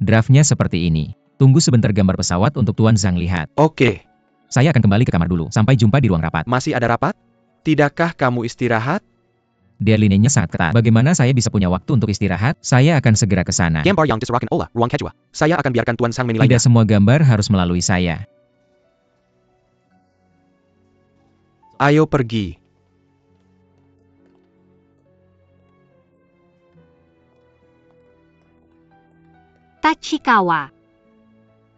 Draftnya seperti ini. Tunggu sebentar gambar pesawat untuk Tuan Zhang lihat. Oke. Saya akan kembali ke kamar dulu. Sampai jumpa di ruang rapat. Masih ada rapat? Tidakkah kamu istirahat? Deadline-nya sangat ketat. Bagaimana saya bisa punya waktu untuk istirahat? Saya akan segera ke sana. Gambar yang diserahkan Ola, ruang kedua. Saya akan biarkan Tuan Zhang menilainya. Tidak semua gambar harus melalui saya. Ayo pergi. Tachikawa.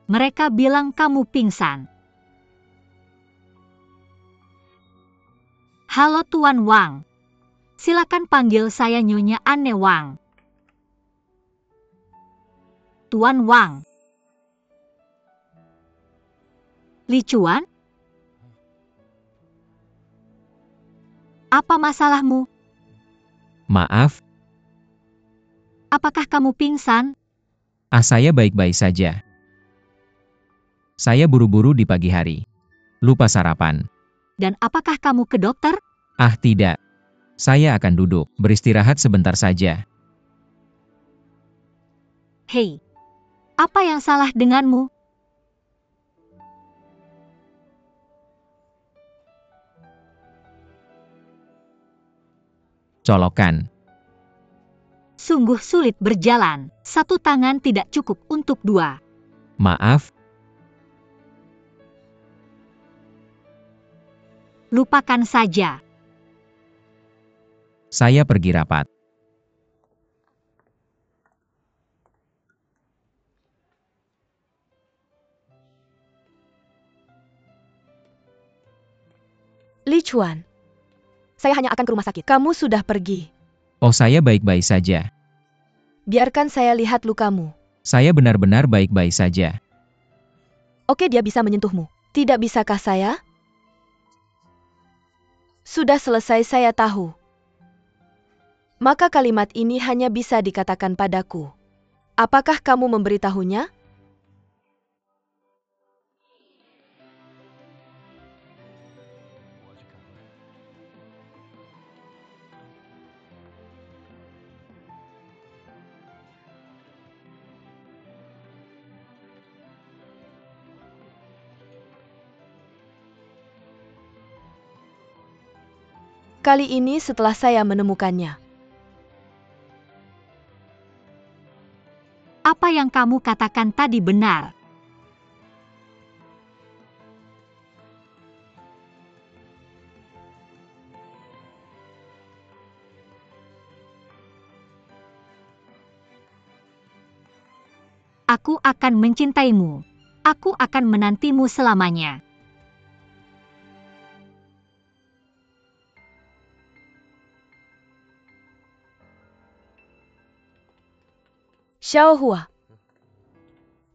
Mereka bilang kamu pingsan. Halo Tuan Wang. Silakan panggil saya Nyonya Anne Wang. Tuan Wang. Li Chuan? Apa masalahmu? Maaf, Apakah kamu pingsan? saya baik-baik saja. Saya buru-buru di pagi hari. Lupa sarapan. Dan apakah kamu ke dokter? Tidak. Saya akan duduk, beristirahat sebentar saja. Hei, apa yang salah denganmu? Colokan. Sungguh sulit berjalan. Satu tangan tidak cukup untuk dua. Maaf, Lupakan saja. saya pergi rapat. Li Chuan. Saya hanya akan ke rumah sakit. Kamu sudah pergi. Saya baik-baik saja. Biarkan saya lihat lukamu. Saya benar-benar baik-baik saja. Oke, dia bisa menyentuhmu. Tidak bisakah saya? Sudah selesai, saya tahu. Maka kalimat ini hanya bisa dikatakan padaku. Apakah kamu memberitahunya? Kali ini setelah saya menemukannya. Apa yang kamu katakan tadi benar. Aku akan mencintaimu. Aku akan menantimu selamanya. Xiao Hua.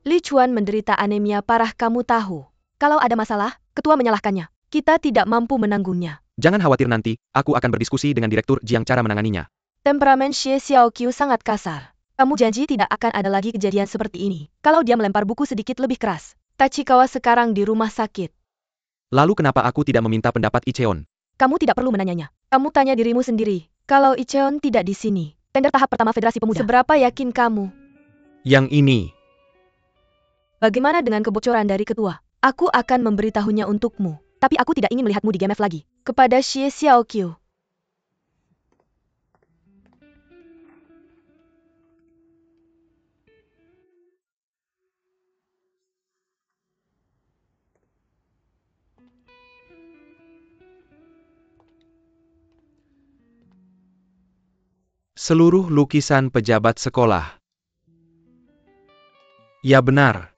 Li Chuan menderita anemia parah, kamu tahu. Kalau ada masalah, ketua menyalahkannya. Kita tidak mampu menanggungnya. Jangan khawatir, nanti aku akan berdiskusi dengan Direktur Jiang cara menanganinya. Temperamen Xie Xiaoqiu sangat kasar. Kamu janji tidak akan ada lagi kejadian seperti ini. Kalau dia melempar buku sedikit lebih keras. Tachikawa sekarang di rumah sakit. Lalu kenapa aku tidak meminta pendapat Icheon? Kamu tidak perlu menanyanya. Kamu tanya dirimu sendiri. Kalau Icheon tidak di sini. Tender tahap pertama Federasi Pemuda. Seberapa yakin kamu? Yang ini. Bagaimana dengan kebocoran dari ketua? Aku akan memberitahunya untukmu. Tapi aku tidak ingin melihatmu di GMF lagi. Kepada Xie Xiaoqiu. Seluruh lukisan pejabat sekolah. Ya benar.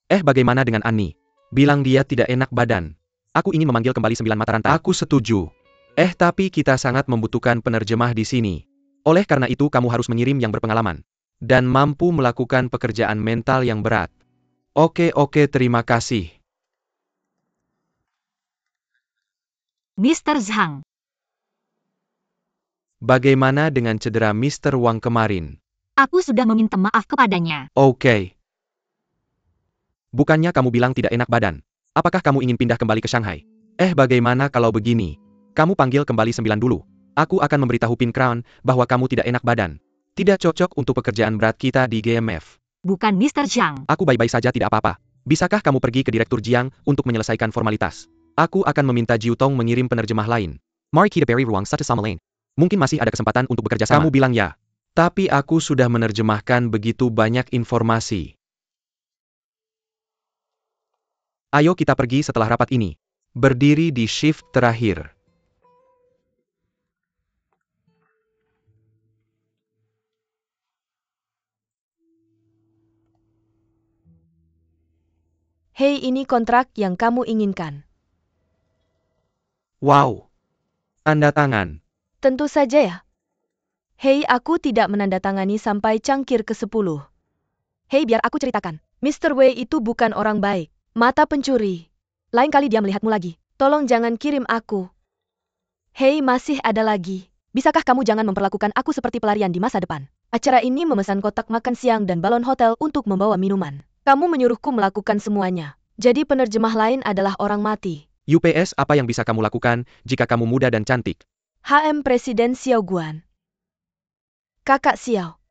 Bagaimana dengan Annie? Bilang dia tidak enak badan. Aku ingin memanggil kembali 9 mata rantai. Aku setuju. Tapi kita sangat membutuhkan penerjemah di sini. Oleh karena itu kamu harus mengirim yang berpengalaman. Dan mampu melakukan pekerjaan mental yang berat. Oke, terima kasih. Mr. Zhang. Bagaimana dengan cedera Mr. Wang kemarin? Aku sudah meminta maaf kepadanya. Oke. Bukannya kamu bilang tidak enak badan. Apakah kamu ingin pindah kembali ke Shanghai? Bagaimana kalau begini? Kamu panggil kembali 9 dulu. Aku akan memberitahu Pin Crown bahwa kamu tidak enak badan. Tidak cocok untuk pekerjaan berat kita di GMF. bukan Mr. Zhang. Aku baik-baik saja tidak apa-apa. Bisakah kamu pergi ke Direktur Jiang untuk menyelesaikan formalitas? Aku akan meminta Jiu Tong mengirim penerjemah lain. Mari kita beri ruang satu sama lain. Mungkin masih ada kesempatan untuk bekerja sama. Kamu bilang ya. Tapi aku sudah menerjemahkan begitu banyak informasi. Ayo kita pergi setelah rapat ini. Berdiri di shift terakhir. Hei, ini kontrak yang kamu inginkan. Wow. Tanda tangan. Tentu saja ya. Hei, aku tidak menandatangani sampai cangkir ke-10. Hei, biar aku ceritakan. Mr. Wei itu bukan orang baik. Mata pencuri. Lain kali dia melihatmu lagi. Tolong jangan kirim aku. Hei, masih ada lagi. Bisakah kamu jangan memperlakukan aku seperti pelarian di masa depan? Acara ini memesan kotak makan siang dan balon hotel untuk membawa minuman. Kamu menyuruhku melakukan semuanya. Jadi penerjemah lain adalah orang mati. UPS, apa yang bisa kamu lakukan jika kamu muda dan cantik? HM Presiden Xiao Guan. Kakak Xiao.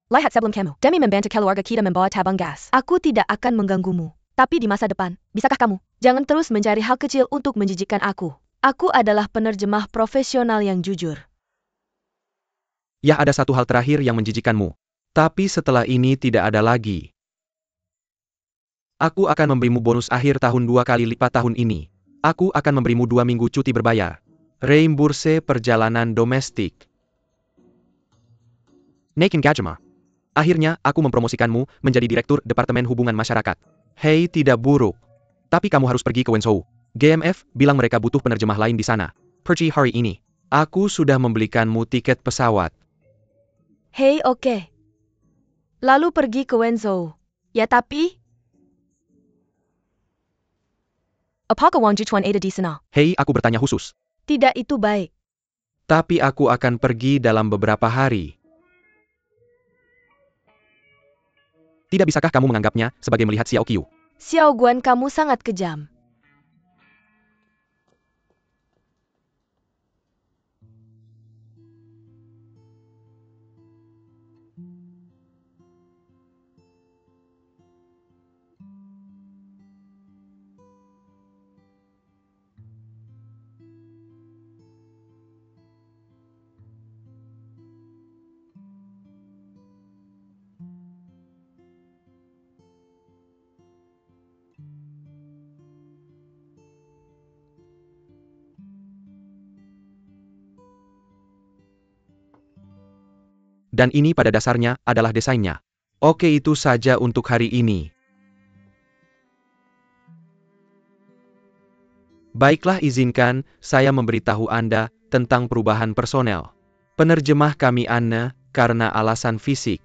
Lihat sebelum kamu. Demi membantu keluarga kita membawa tabung gas. Aku tidak akan mengganggumu. Tapi di masa depan, bisakah kamu? Jangan terus mencari hal kecil untuk menjijikkan aku. Aku adalah penerjemah profesional yang jujur. Ya, ada satu hal terakhir yang menjijikkanmu. Tapi setelah ini tidak ada lagi. Aku akan memberimu bonus akhir tahun 2 kali lipat tahun ini. Aku akan memberimu 2 minggu cuti berbayar. Reimburse perjalanan domestik. Naikin Gajima. Akhirnya, aku mempromosikanmu menjadi Direktur Departemen Hubungan Masyarakat. Hei, tidak buruk. Tapi kamu harus pergi ke Wenzhou. GMF bilang mereka butuh penerjemah lain di sana. Pergi hari ini. Aku sudah membelikanmu tiket pesawat. Hei, oke. Lalu pergi ke Wenzhou. Ya tapi... Apakah Wang Juchuan ada di sana? Hei, aku bertanya khusus. Tidak, itu baik. Tapi aku akan pergi dalam beberapa hari. Tidak bisakah kamu menganggapnya sebagai melihat Xiao Qiu? Xiao Guan, kamu sangat kejam. Dan ini pada dasarnya adalah desainnya. Oke, itu saja untuk hari ini. Baiklah, izinkan saya memberitahu Anda tentang perubahan personel. Penerjemah kami Anne, karena alasan fisik,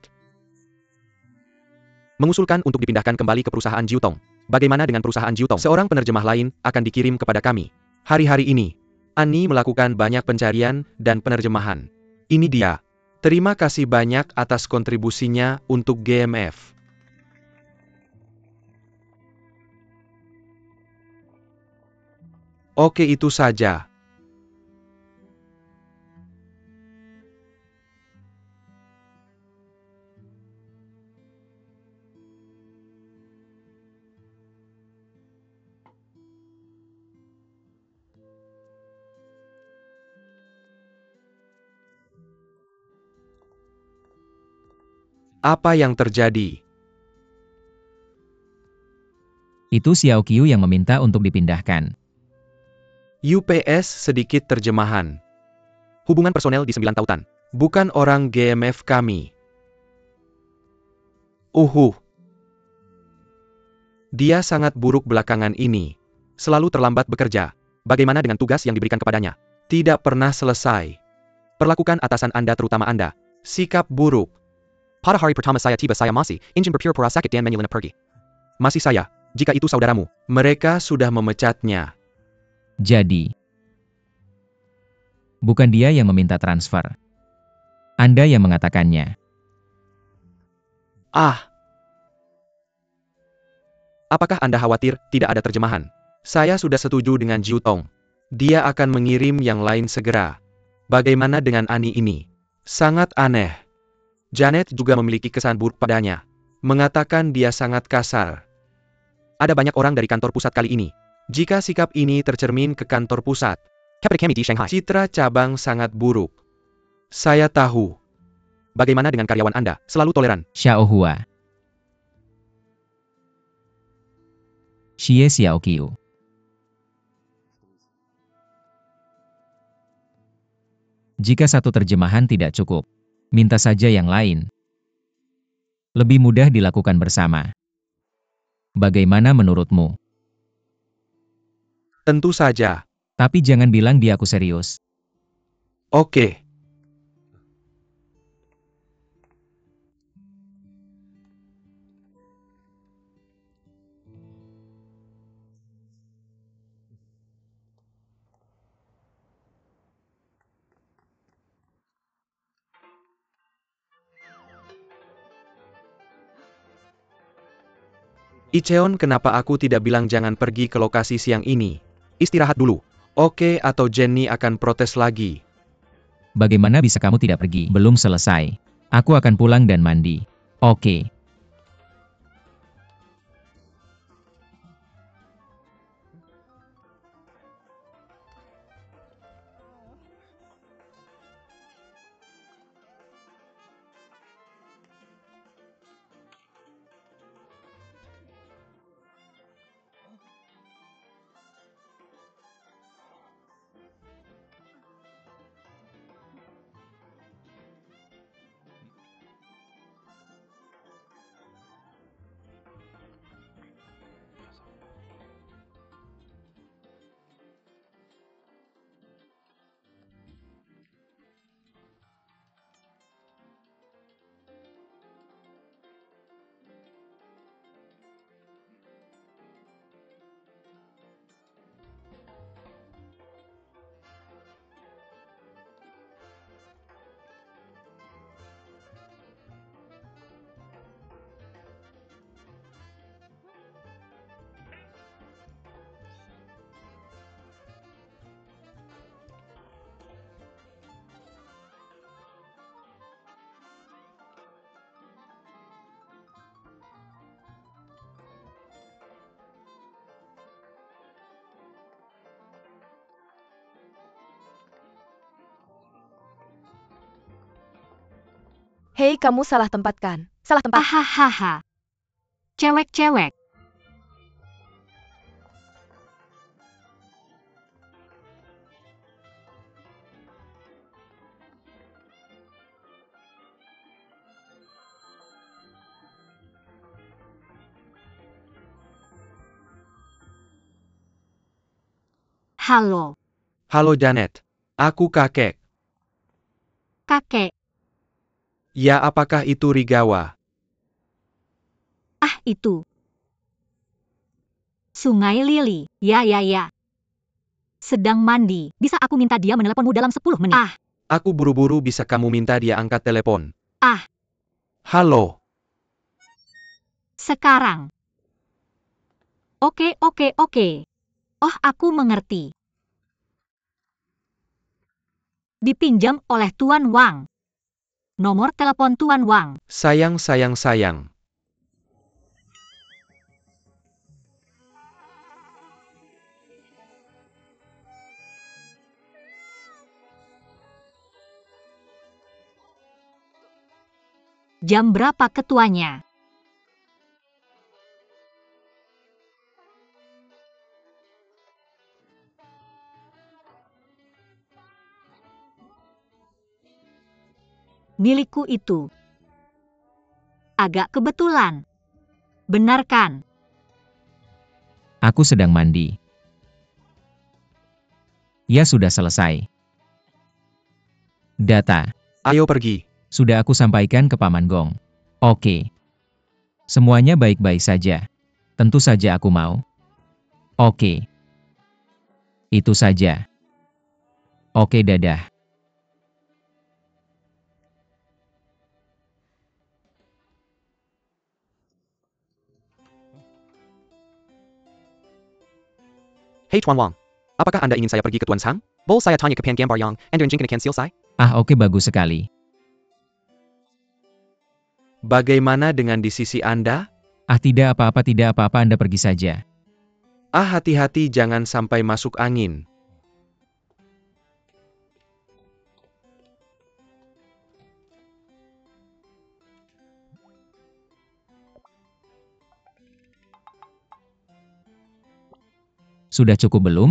mengusulkan untuk dipindahkan kembali ke perusahaan Jiu Tong. Bagaimana dengan perusahaan Jiu Tong? Seorang penerjemah lain akan dikirim kepada kami. Hari-hari ini, Annie melakukan banyak pencarian dan penerjemahan. Ini dia. Terima kasih banyak atas kontribusinya untuk GMF. Oke, itu saja. Apa yang terjadi? Itu Xiao Qiu yang meminta untuk dipindahkan. UPS sedikit terjemahan. Hubungan personel di 9 tautan. Bukan orang GMF kami. Dia sangat buruk belakangan ini. Selalu terlambat bekerja. Bagaimana dengan tugas yang diberikan kepadanya? Tidak pernah selesai. Perlakukan atasan Anda, terutama Anda. Sikap buruk. Pada hari pertama saya tiba, saya masih ingin berpura-pura sakit dan menyelena pergi. Masih saya, jika itu saudaramu. Mereka sudah memecatnya. Jadi, bukan dia yang meminta transfer. Anda yang mengatakannya. Apakah Anda khawatir tidak ada terjemahan? Saya sudah setuju dengan Jiu Tong. Dia akan mengirim yang lain segera. Bagaimana dengan Annie ini? Sangat aneh. Janet juga memiliki kesan buruk padanya. Mengatakan dia sangat kasar. Ada banyak orang dari kantor pusat kali ini. Jika sikap ini tercermin ke kantor pusat, citra cabang sangat buruk. Saya tahu. Bagaimana dengan karyawan Anda? Selalu toleran. Xiaohua. Xie Xiaoqiu. Jika satu terjemahan tidak cukup, minta saja yang lain. Lebih mudah dilakukan bersama. Bagaimana menurutmu? Tentu saja. Tapi jangan bilang dia aku serius. Oke. Icheon, kenapa aku tidak bilang jangan pergi ke lokasi siang ini? Istirahat dulu. Oke, atau Jenny akan protes lagi. Bagaimana bisa kamu tidak pergi? Belum selesai. Aku akan pulang dan mandi. Oke. Hei, kamu salah tempatkan. Salah tempat. Ahahaha. Cewek-cewek. Halo, Halo Janet. Aku kakek. kakek. Ya, apakah itu Rigawa? Ah, itu. Sungai Lili. Ya, ya, ya. Sedang mandi. Bisa aku minta dia meneleponmu dalam 10 menit? Ah, Aku buru-buru, bisa kamu minta dia angkat telepon? Ah. Halo. sekarang. Oke, oke, oke. Oh, aku mengerti. Dipinjam oleh Tuan Wang. Nomor telepon Tuan Wang. Sayang, sayang, sayang. Jam berapa ketuanya? Milikku itu. Agak kebetulan. Benar kan? Aku sedang mandi. Ya, sudah selesai. Data. Ayo pergi. Sudah aku sampaikan ke Paman Gong. Oke. Semuanya baik-baik saja. Tentu saja aku mau. Oke. Itu saja. Oke, dadah. Hei Tuan Wang. Apakah Anda ingin saya pergi ke Tuan Sang? Boleh saya tanya ke Pan Gambar Yang, Anda Jingkin Cancel saya? Ah, oke, bagus sekali. Bagaimana dengan di sisi Anda? Ah, tidak apa-apa, Anda pergi saja. Ah, hati-hati jangan sampai masuk angin. Sudah cukup belum?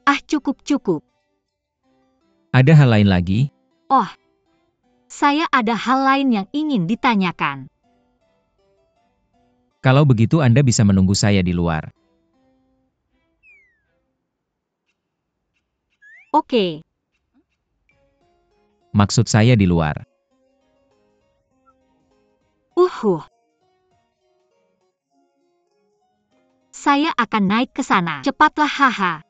Ah, cukup. Ada hal lain lagi? Oh, saya ada hal lain yang ingin ditanyakan. Kalau begitu Anda bisa menunggu saya di luar. Oke, Maksud saya di luar. Saya akan naik ke sana. Cepatlah, haha.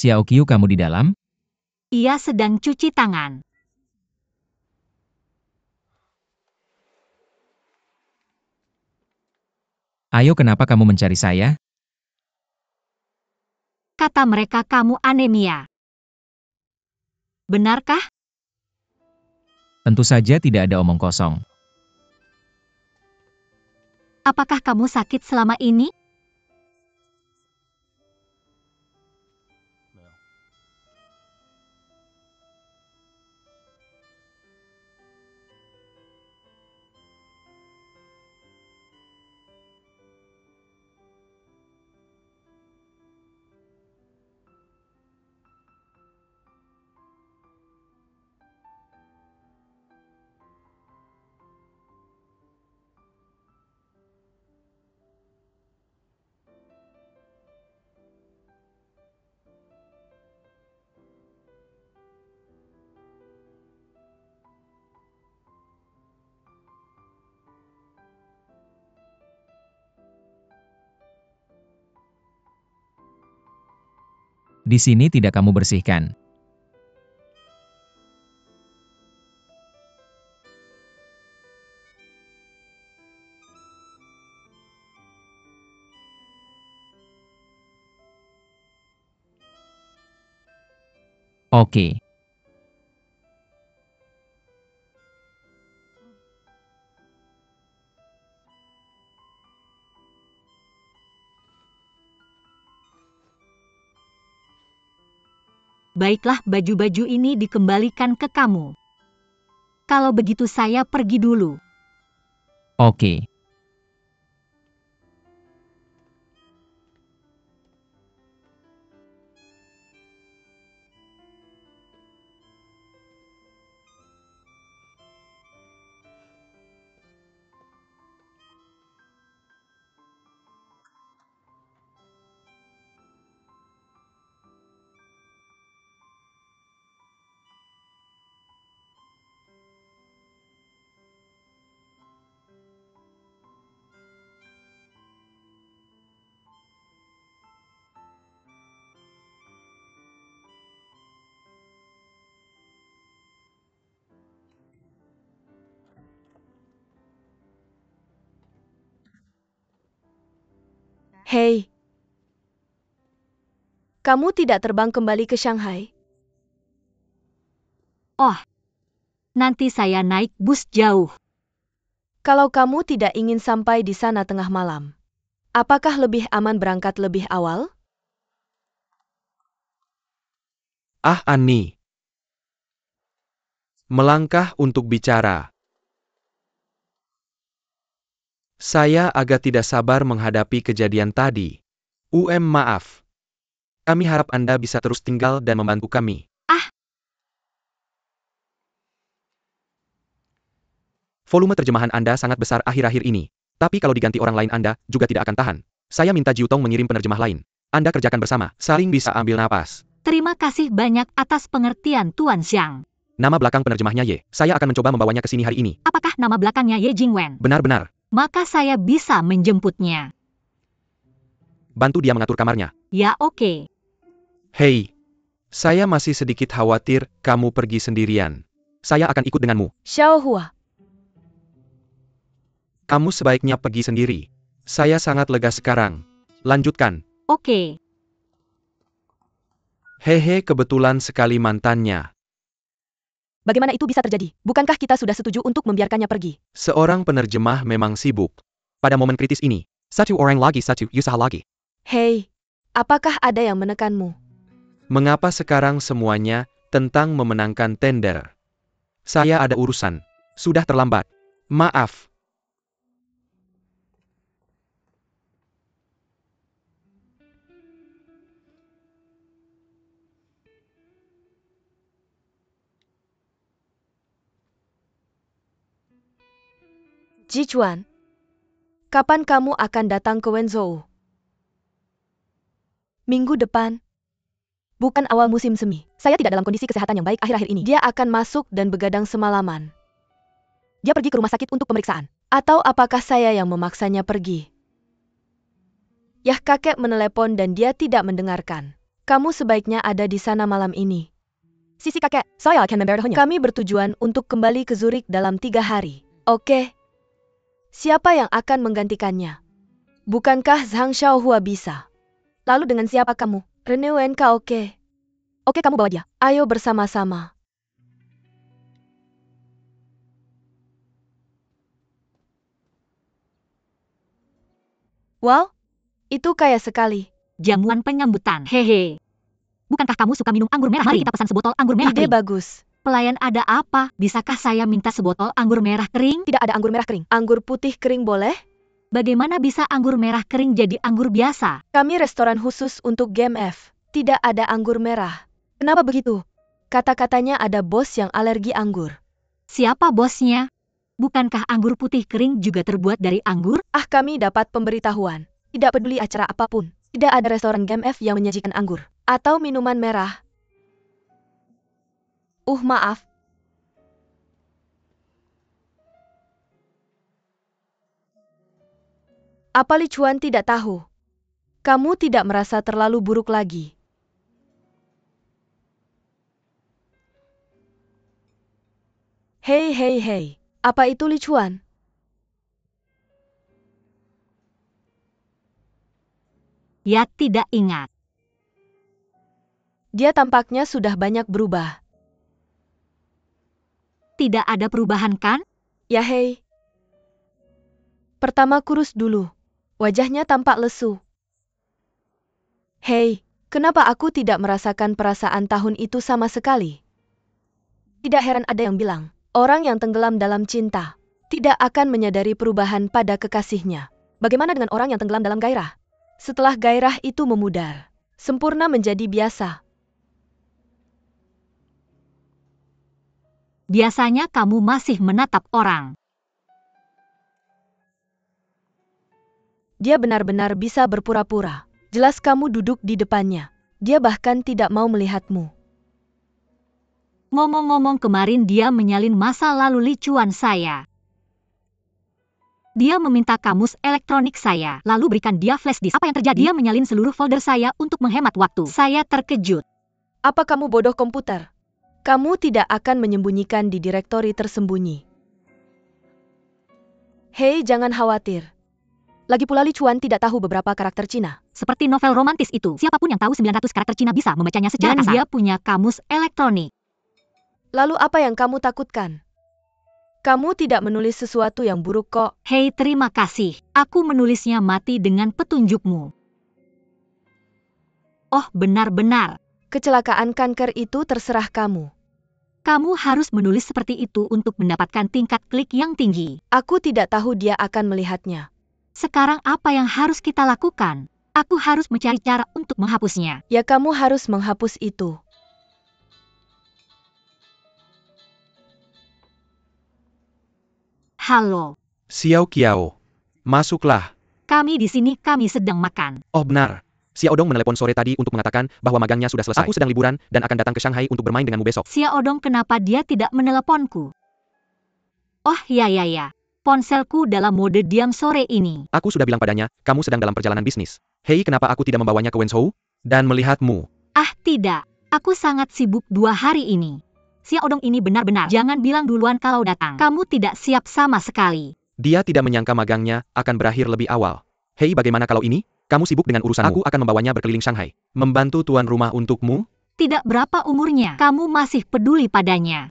Xiaoqiu, kamu di dalam? Ia sedang cuci tangan. Ayo, kenapa kamu mencari saya? Kata mereka kamu anemia. Benarkah? Tentu saja tidak ada omong kosong. Apakah kamu sakit selama ini? Di sini tidak kamu bersihkan. Oke. Baiklah, baju-baju ini dikembalikan ke kamu. Kalau begitu saya pergi dulu. Oke. Hei, kamu tidak terbang kembali ke Shanghai? Oh, nanti saya naik bus jauh. Kalau kamu tidak ingin sampai di sana tengah malam, apakah lebih aman berangkat lebih awal? Ah, Annie. Melangkah untuk bicara. Saya agak tidak sabar menghadapi kejadian tadi. Maaf. Kami harap Anda bisa terus tinggal dan membantu kami. Volume terjemahan Anda sangat besar akhir-akhir ini. Tapi kalau diganti orang lain Anda juga tidak akan tahan. Saya minta Jiutong mengirim penerjemah lain. Anda kerjakan bersama, saling bisa ambil napas. Terima kasih banyak atas pengertian Tuan Xiang. Nama belakang penerjemahnya Ye. Saya akan mencoba membawanya ke sini hari ini. Apakah nama belakangnya Ye Jingwen? Benar-benar. Maka saya bisa menjemputnya. Bantu dia mengatur kamarnya. Ya oke. Hei. Saya masih sedikit khawatir kamu pergi sendirian. Saya akan ikut denganmu. Xiao Hua. Kamu sebaiknya pergi sendiri. Saya sangat lega sekarang. Lanjutkan. Oke. Hehe, kebetulan sekali mantannya. Bagaimana itu bisa terjadi? Bukankah kita sudah setuju untuk membiarkannya pergi? Seorang penerjemah memang sibuk. Pada momen kritis ini, satu orang lagi, satu usaha lagi. Hei, apakah ada yang menekanmu? Mengapa sekarang semuanya tentang memenangkan tender? Saya ada urusan. Sudah terlambat. Maaf. Ji Chuan, kapan kamu akan datang ke Wenzhou? Minggu depan. Bukan awal musim semi. Saya tidak dalam kondisi kesehatan yang baik akhir-akhir ini. Dia akan masuk dan begadang semalaman. Dia pergi ke rumah sakit untuk pemeriksaan. Atau apakah saya yang memaksanya pergi? Yah, kakek menelepon dan dia tidak mendengarkan. Kamu sebaiknya ada di sana malam ini. Sisi kakek, saya akan memberitahunya. Kami bertujuan untuk kembali ke Zurich dalam 3 hari. Oke. Siapa yang akan menggantikannya? Bukankah Zhang Xiaohua bisa? Lalu dengan siapa kamu? Rene Wenka oke. Oke, kamu bawa dia. Ayo bersama-sama. Wow, itu kaya sekali. Jamuan penyambutan. Hehe. Bukankah kamu suka minum anggur merah? Mari kita pesan sebotol anggur merah Ide kering. bagus. Pelayan, ada apa? Bisakah saya minta sebotol anggur merah kering? Tidak ada anggur merah kering. Anggur putih kering boleh? Bagaimana bisa anggur merah kering jadi anggur biasa? Kami restoran khusus untuk GMF. Tidak ada anggur merah. Kenapa begitu? Kata-katanya ada bos yang alergi anggur. Siapa bosnya? Bukankah anggur putih kering juga terbuat dari anggur? Ah, kami dapat pemberitahuan. Tidak peduli acara apapun. Tidak ada restoran GMF yang menyajikan anggur. Atau minuman merah. Maaf. Apa Li Chuan tidak tahu? Kamu tidak merasa terlalu buruk lagi. Hei. Apa itu Li Chuan? Ya, tidak ingat. Dia tampaknya sudah banyak berubah. Tidak ada perubahan kan? Ya hei. Pertama kurus dulu. Wajahnya tampak lesu. Hei, kenapa aku tidak merasakan perasaan tahun itu sama sekali? Tidak heran ada yang bilang, orang yang tenggelam dalam cinta tidak akan menyadari perubahan pada kekasihnya. Bagaimana dengan orang yang tenggelam dalam gairah? Setelah gairah itu memudar, sempurna menjadi biasa. Biasanya kamu masih menatap orang. Dia benar-benar bisa berpura-pura. Jelas kamu duduk di depannya. Dia bahkan tidak mau melihatmu. Ngomong-ngomong, kemarin dia menyalin masa lalu Li Chuan saya. Dia meminta kamus elektronik saya, lalu berikan dia flash disk. Apa yang terjadi? Dia menyalin seluruh folder saya untuk menghemat waktu. Saya terkejut. Apa kamu bodoh komputer? Kamu tidak akan menyembunyikan di direktori tersembunyi. Hei, jangan khawatir. Lagi pula Li Chuan tidak tahu beberapa karakter Cina. Seperti novel romantis itu, siapapun yang tahu 900 karakter Cina bisa membacanya secara kasar. Dan dia punya kamus elektronik. Lalu apa yang kamu takutkan? Kamu tidak menulis sesuatu yang buruk kok. Hei, terima kasih. Aku menulisnya mati dengan petunjukmu. Oh, benar-benar. Kecelakaan kanker itu terserah kamu. Kamu harus menulis seperti itu untuk mendapatkan tingkat klik yang tinggi. Aku tidak tahu dia akan melihatnya. Sekarang apa yang harus kita lakukan? Aku harus mencari cara untuk menghapusnya. Ya, kamu harus menghapus itu. Halo. Xiao Qiao. Masuklah. Kami di sini, kami sedang makan. Oh benar. Xiaodong menelepon sore tadi untuk mengatakan bahwa magangnya sudah selesai. Aku sedang liburan dan akan datang ke Shanghai untuk bermain denganmu besok. Xiaodong, kenapa dia tidak meneleponku? Oh ya. Ponselku dalam mode diam sore ini. Aku sudah bilang padanya, kamu sedang dalam perjalanan bisnis. Hei, kenapa aku tidak membawanya ke Wenzhou? Dan melihatmu. Ah tidak, aku sangat sibuk 2 hari ini. Xiaodong ini benar-benar jangan bilang duluan kalau datang. Kamu tidak siap sama sekali. Dia tidak menyangka magangnya akan berakhir lebih awal. Hei, bagaimana kalau ini? Kamu sibuk dengan urusanmu. Aku akan membawanya berkeliling Shanghai. Membantu tuan rumah untukmu? Tidak berapa umurnya, kamu masih peduli padanya.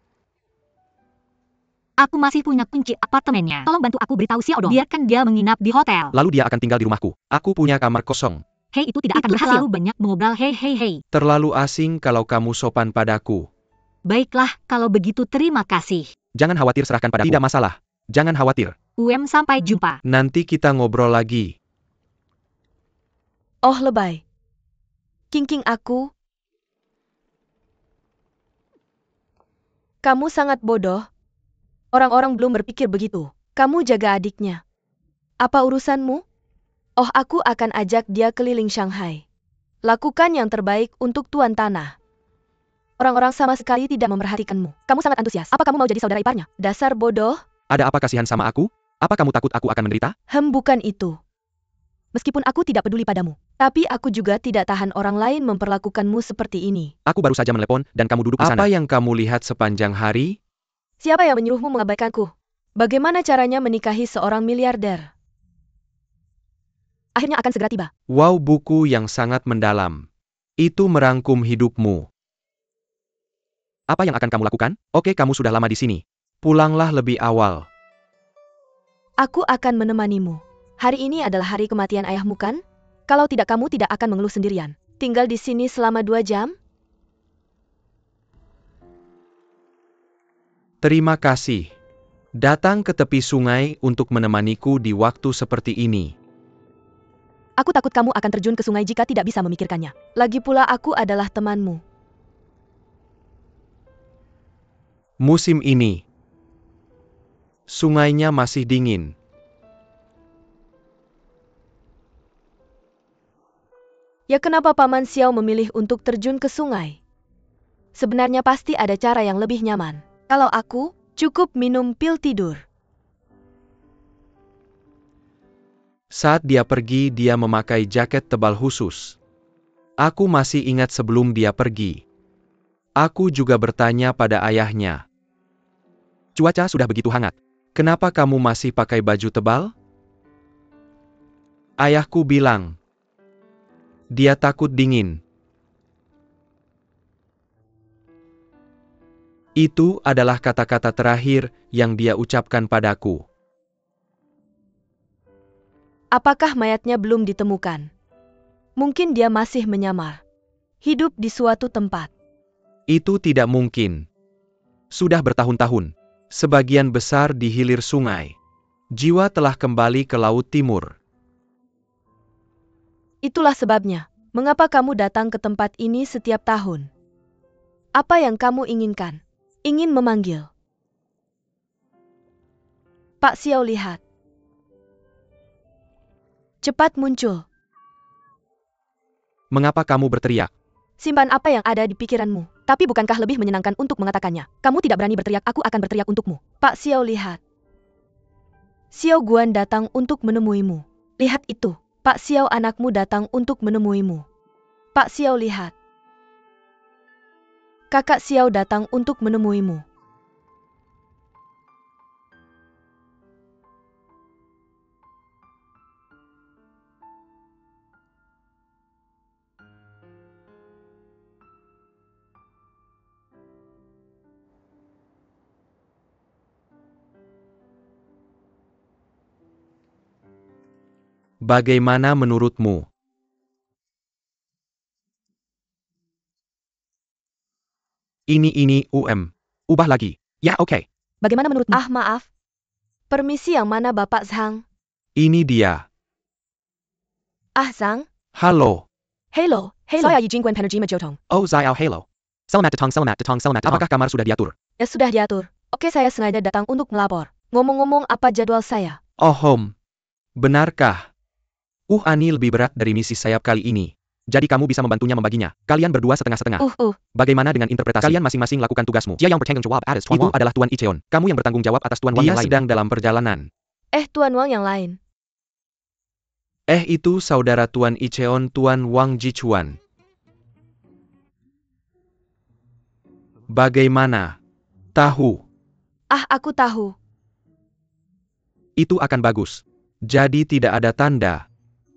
Aku masih punya kunci apartemennya. Tolong bantu aku beritahu Xiaodong. Biarkan dia menginap di hotel. Lalu dia akan tinggal di rumahku. Aku punya kamar kosong. Hei, itu tidak akan berhasil. Terlalu banyak mengobrol. Hei. Terlalu asing kalau kamu sopan padaku. Baiklah, kalau begitu terima kasih. Jangan khawatir, serahkan padaku. Tidak masalah. Jangan khawatir. Sampai jumpa. Nanti kita ngobrol lagi. Oh lebay. King aku. Kamu sangat bodoh. Orang-orang belum berpikir begitu. Kamu jaga adiknya. Apa urusanmu? Oh, aku akan ajak dia keliling Shanghai. Lakukan yang terbaik untuk tuan tanah. Orang-orang sama sekali tidak memerhatikanmu. Kamu sangat antusias. Apa kamu mau jadi saudara iparnya? Dasar bodoh. Ada apa kasihan sama aku? Apa kamu takut aku akan menderita? Bukan itu. Meskipun aku tidak peduli padamu, tapi aku juga tidak tahan orang lain memperlakukanmu seperti ini. Aku baru saja menelepon dan kamu duduk di sana. Apa yang kamu lihat sepanjang hari? Siapa yang menyuruhmu mengabaikanku? Bagaimana caranya menikahi seorang miliarder? Akhirnya akan segera tiba. Wow, buku yang sangat mendalam. Itu merangkum hidupmu. Apa yang akan kamu lakukan? Oke, kamu sudah lama di sini. Pulanglah lebih awal. Aku akan menemanimu. Hari ini adalah hari kematian ayahmu kan? Kalau tidak, kamu tidak akan mengeluh sendirian. Tinggal di sini selama 2 jam? Terima kasih. Datang ke tepi sungai untuk menemaniku di waktu seperti ini. Aku takut kamu akan terjun ke sungai jika tidak bisa memikirkannya. Lagi pula aku adalah temanmu. Musim ini, sungainya masih dingin. Ya kenapa Paman Xiao memilih untuk terjun ke sungai? Sebenarnya pasti ada cara yang lebih nyaman. Kalau aku, cukup minum pil tidur. Saat dia pergi, dia memakai jaket tebal khusus. Aku masih ingat sebelum dia pergi. Aku juga bertanya pada ayahnya. Cuaca sudah begitu hangat. Kenapa kamu masih pakai baju tebal? Ayahku bilang, dia takut dingin. Itu adalah kata-kata terakhir yang dia ucapkan padaku. Apakah mayatnya belum ditemukan? Mungkin dia masih menyamar. Hidup di suatu tempat. Itu tidak mungkin. Sudah bertahun-tahun. Sebagian besar di hilir sungai. Jiwa telah kembali ke Laut Timur. Itulah sebabnya, mengapa kamu datang ke tempat ini setiap tahun? Apa yang kamu inginkan? Ingin memanggil. Pak Xiao, lihat. Cepat muncul. Mengapa kamu berteriak? Simpan apa yang ada di pikiranmu. Tapi bukankah lebih menyenangkan untuk mengatakannya? Kamu tidak berani berteriak, aku akan berteriak untukmu. Pak Xiao, lihat. Xiao Guan datang untuk menemuimu. Lihat itu. Pak Xiao, anakmu datang untuk menemuimu. Pak Xiao, lihat. Kakak Xiao datang untuk menemuimu. Bagaimana menurutmu? Ini, ubah lagi. Ya, oke. Bagaimana menurutmu? Ah, maaf. Permisi, yang mana Bapak Zhang? Ini dia. Ah, Zhang? Halo. Hello. Saya Yijingguan Penerjima Jotong. Oh, Zayao, halo. Selamat datang. Apakah kamar sudah diatur? Ya sudah diatur. Oke, saya sengaja datang untuk melapor. Ngomong-ngomong, apa jadwal saya? Oh, benarkah? Ani lebih berat dari misi sayap kali ini. Jadi kamu bisa membantunya membaginya. Kalian berdua setengah-setengah. Bagaimana dengan interpretasi? Kalian masing-masing lakukan tugasmu. Dia yang bertanggung jawab atas Tuan Wang. Itu adalah Tuan Icheon. Kamu yang bertanggung jawab atas Tuan Wang yang lain. Dia sedang dalam perjalanan. Tuan Wang yang lain. Itu saudara Tuan Icheon, Tuan Wang Jichuan. Bagaimana? Tahu? Aku tahu. Itu akan bagus. Jadi tidak ada tanda.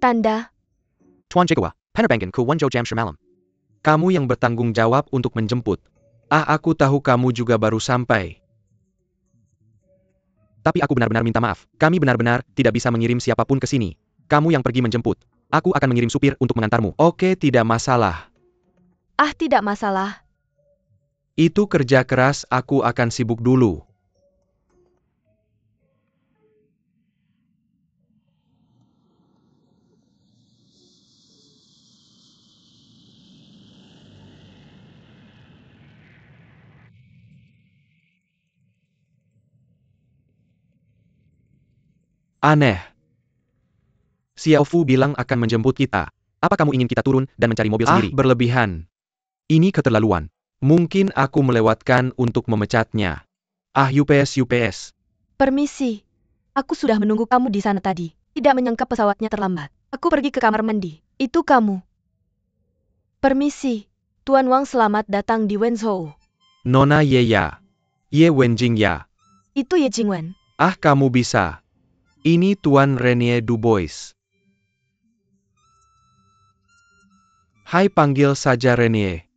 Tanda? Tuan Jagoa, penerbangan ke Wenzhou jam semalam. Kamu yang bertanggung jawab untuk menjemput. Aku tahu kamu juga baru sampai. Tapi aku benar-benar minta maaf. Kami benar-benar tidak bisa mengirim siapapun ke sini. Kamu yang pergi menjemput. Aku akan mengirim supir untuk mengantarmu. Oke, tidak masalah. Tidak masalah. Itu kerja keras, aku akan sibuk dulu. Aneh. Xiao Fu bilang akan menjemput kita. Apa kamu ingin kita turun dan mencari mobil sendiri? Berlebihan. Ini keterlaluan. Mungkin aku melewatkan untuk memecatnya. UPS. Permisi. Aku sudah menunggu kamu di sana tadi. Tidak menyangka pesawatnya terlambat. Aku pergi ke kamar mandi. Itu kamu. Permisi. Tuan Wang selamat datang di Wenzhou. Nona Ye Wenjing ya. Itu Ye Jingwen. Kamu bisa. Ini Tuan Renier Dubois. Hai, panggil saja Renier.